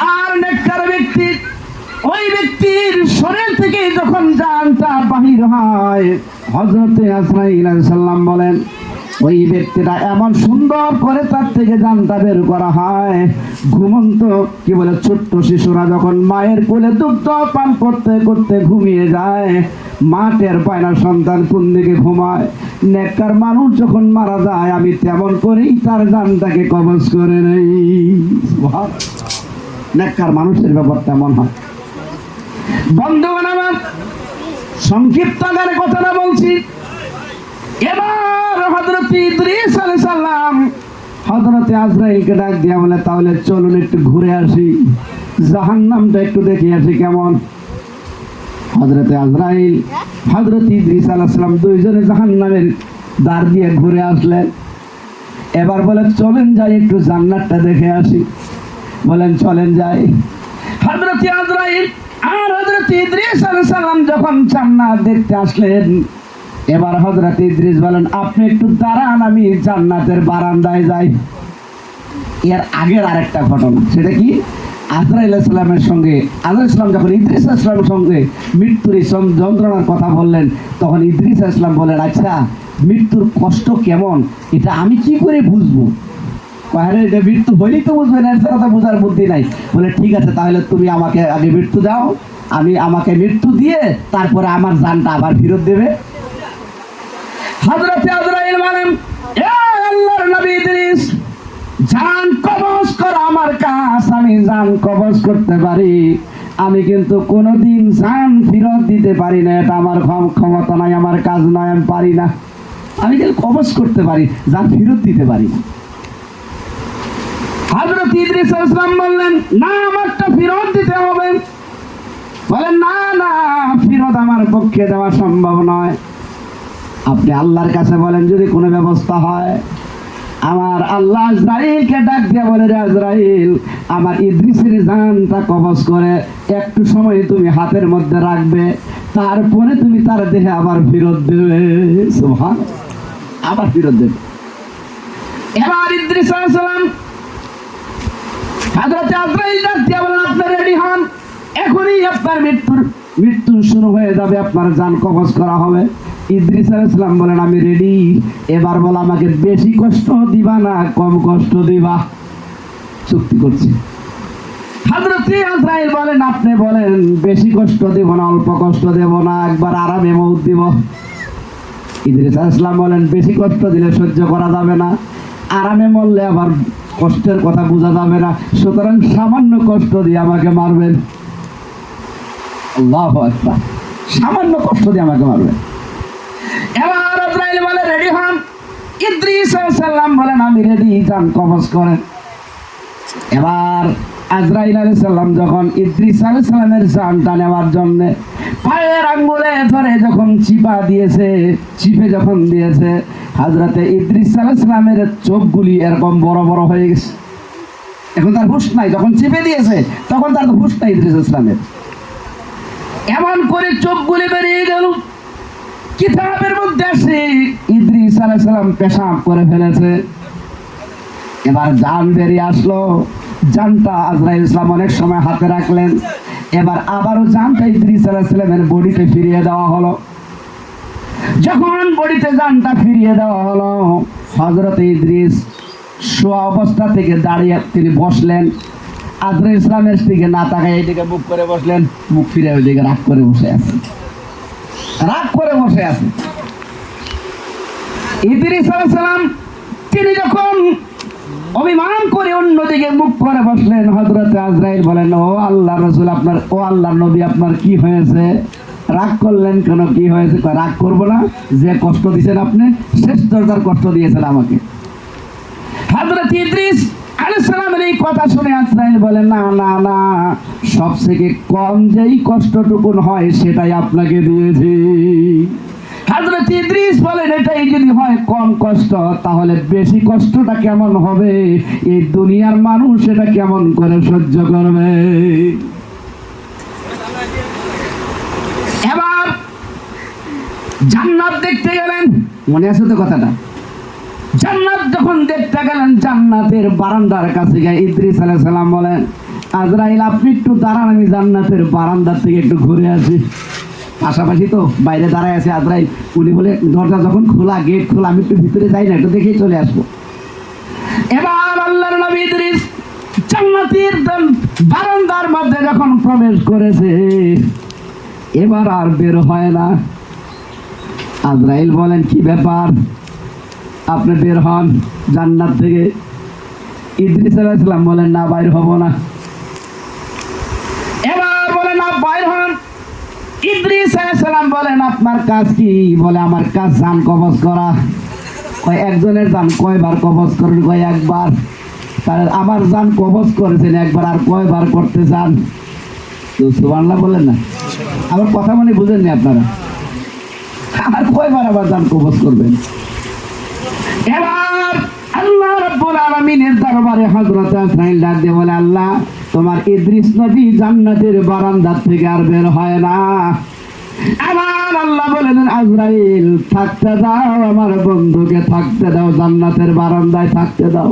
আর নেককার ব্যক্তি, ওই ব্যক্তির শরীর থেকে যখন জানটা বাহির হয়, হযরতে আজরাইল আলাইহিস সালাম বলেন ওই ব্যক্তিটা এমন সুন্দর করে তার থেকে জানটা বের করা হয়, ঘুমন্ত কি বলে ছোট্ট শিশুরা যখন মায়ের কোলে দুগ্ধ পান করতে করতে ঘুমিয়ে যায়, মা টের পায় না সন্তান কোন দিকে ঘুমায়। নেককার মানুষ যখন মারা যায়, আমি তেমন করেই তার জানটাকে কবজ করে নেই। নেককার মানুষের ব্যাপার তেমন হয়। বন্ধুগণ আমার, সংক্ষিপ্ত আকারে কথাটা বলছি। এবার হযরত ইদ্রিস আলাইহিস সালাম হযরতে আজরাইলকে ডাক দিয়া বলে, তাহলে চলুন একটু ঘুরে আসি, জাহান্নামটা একটু দেখে আসি কেমন। হযরতে আজরাইল হযরত ইদ্রিস আলাইহিস সালাম দুইজনে জাহান্নামের দ্বার দিয়ে ঘুরে আসলেন। এবার বলে চলেন যাই একটু জান্নাতটা দেখে আসি। বলেন চলেন যাই। হযরত আজরাইল আর হযরত ইদ্রিস আলাইহিস সালাম যখন জান্নাত দেখতে আসলেন, এবার হযরত ইদ্রিস বলেন আপনি একটু দাঁড়ান, আমি জান্নাতের বারান্দায় যাই। এর আগের আরেকটা ঘটনা, সেটা কি, আজরাইল আলাইহিস সালামের সঙ্গে আজরাইল সালাম যখন ইদ্রিস আলাইহিস সালামের সঙ্গে মৃত্যুর যন্ত্রণার কথা বললেন, তখন ইদ্রিস আলাইহিস সালাম বলেন, আচ্ছা মৃত্যুর কষ্ট কেমন এটা আমি কি করে বুঝবো? এটা মৃত্যু হইলেই তো বুঝবেন, এর কথা বোঝার বুদ্ধি নাই। বলে ঠিক আছে, তাহলে তুমি আমাকে আগে মৃত্যু দাও, আমাকে মৃত্যু দিয়ে তারপরে আমার জানটা আবার ফেরত দেবে। হযরত আজরাইল বলেন, এ আল্লাহর নবী ইদ্রিস, জান কবজ করা আমার কাজ, আমি জান কবজ করতে পারি, আমি কিন্তু কোনোদিন জান ফেরত দিতে পারি না, এটা আমার ক্ষমতা নাই, আমার কাজ নয়, আমি পারি না। আমি কিন্তু কবজ করতে পারি, জান ফেরত দিতে পারি না। হযরত ইদ্রিস আলাইহিস সালাম বললেন, না আমারটা ফেরত দিতে হবে। বলেন না না, ফেরত আমার পক্ষে দেওয়া সম্ভব নয়। আপনি আল্লাহর কাছে বলেন যদি কোনো ব্যবস্থা হয়। আমার আল্লাহ আজরাইলকে ডাক দিয়ে বলে, রে আজরাইল, আমার ইদ্রিসের জানটা কবজ করে একটু সময় তুমি হাতের মধ্যে রাখবে, তারপরে তুমি তার দেহে আবার ফেরত দেবে। সুবহানাল্লাহ, আবার ফেরত দেবে। এবার ইদ্রিস আলাইহিস সালাম হযরত আজরাইল ডাক দিয়ে বলেন, আপনি রেডি হন, এখনই আপনার মৃত্যু শুরু হয়ে যাবে, আপনার জান কবজ করা হবে। ইদ্রিস আলাইহিস সালাম বলেন, আমি রেডি। এবার বল আমাকে বেশি কষ্ট দিবা না কম কষ্ট দিবা? চুক্তি করছি। হযরত আজরাইল বলেন, আপনি বলেন বেশি কষ্ট দেব না অল্প কষ্ট দেব না, একবার আরামে মউত দিব। ইদ্রিস আলাইহিস সালাম বলেন, বেশি কষ্ট দিলে সহ্য করা যাবে না, আরামে মরলে আবার কষ্টের কথা বোঝা যাবে না, সুতরাং সামান্য কষ্ট দিয়ে আমাকে মারবেন। আল্লাহু আকবার, সামান্য কষ্ট দিয়ে আমাকে মারবেন। এবার আজরাইল বলে, রেডি হন। ইদ্রিস আলাইহিস সালাম বলেন, আমি রেডি, জান কবজ করেন। এবার আজরাইল আলাইহিস সালাম যখন ইদ্রিস আলাইহিস সালামের জানটা নেওয়ার জন্য পায়ের আঙ্গুলে ধরে যখন চিপে যখন দিয়েছে, হযরতে ইদ্রিস আলাইহিস সালামের চোখগুলি এরকম বড় বড় হয়ে গেছে। এখন তার হুঁশ নাই, যখন চিপে দিয়েছে তখন তার হুঁশ নাই ইদ্রিস আলাইহিস সালামের। এমন করে চোখগুলি বেরিয়ে গেল। কিতাবের মধ্যে আছে ইদ্রিস আলাইহিস সালাম পেশাব করে ফেলেছে। এবার জান বেরিয়ে আসলো, জানটা আজরাইল সালাম অনেক সময় হাতে রাখলেন। এবার আবারও জানটা ইদ্রিস আলাইহিস সালামের বডিতে ফিরিয়ে দেওয়া হলো। যখন বডিতে জানটা ফিরিয়ে দেওয়া হলো, হযরত ইদ্রিস শোয়া অবস্থা থেকে দাঁড়িয়ে তিনি বসলেন। আজরাইল ইসলামের দিকে না তাকায় এইদিকে মুখ করে বসলেন, মুখ ফিরে ওইদিকে রাগ করে বসে আছেন, রাগ করে বসে আছে। ইদ্রিস আলাইহিস সালাম তিনি যখন অভিমান করে অন্যদিকে মুখ করে বসলেন, হযরত আজরাইল বলেন, ও আল্লাহর রাসূল, আপনার, ও আল্লাহর নবী, আপনার কি হয়েছে? রাগ করলেন কেন? কি হয়েছে? রাগ করবো না, যে কষ্ট দিয়েছেন আপনি শেষ দরজার কষ্ট দিয়েছেন আমাকে। হযরত ইদ্রিস আলাইহিস সালামের এই কথা শুনে আজরাইল বলেন, না না না, সবথেকে কম যেই কষ্টটুকুন হয় সেটাই আপনাকে দিয়েছি। হযরত ইদ্রিস বলেন, এটাই যদি হয় কম কষ্ট, তাহলে বেশি কষ্টটা কেমন হবে? এই দুনিয়ার মানুষ এটা কেমন করে সহ্য করবে? এবার জান্নাত দেখতে গেলেন, মনে আছে তো কথাটা? জান্নাত যখন দেখতে গেলেন, জান্নাতের বারান্দার কাছে গিয়ে ইদ্রিস আলাইহিস সালাম বলেন, আজরাইল আপনি একটু দাঁড়ান, আমি জান্নাতের বারান্দার থেকে একটু ঘুরে আসি। পাশাপাশি তো বাইরে দাঁড়ায় আছে আজরাইল। উনি বলে দরজা যখন খোলা, গেট খোলা, আমি একটু ভিতরে যাই না, একটু দেখেই চলে আসবো। এবার আল্লাহর নবী ইদ্রিস জান্নাতের বারান্দার মধ্যে যখন প্রবেশ করেছে, এবার আর বের হয় না। আজরাইল বলেন কি ব্যাপার, আপনি বের হন জান্নাত থেকে। ইদ্রিস আলাইহিস সালাম বলেন না, বাইর হব না। এবার বলেন না, বাইর হন। ইদ্রিস আলাইহিস সালাম বলেন আপনার কাজ কি? বলে আমার কাজ জান কবজ করা। কয় একজনের জান কয়বার কবজ করেন? কয় একবার। তাহলে আমার জান কবজ করেছেন একবার, আর কয়বার করতে চান? তো সুবহানাল্লাহ বলেন না। আমার কথা মানে বুঝেননি আপনারা? আর কয়বার আবার জান কবজ করবেন? এবার আল্লাহ রাব্বুল আলামিনের দরবারে হযরত আজরাইল ডাক দিয়ে বলে, আল্লাহ তোমার ইদ্রিস নবী জান্নাতের বারান্দা থেকে আর বের হয় না। আমার আল্লাহ বলেন, আজরাইল থাকতে দাও, আমার বন্ধুকে থাকতে দাও, জান্নাতের বারান্দায় থাকতে দাও।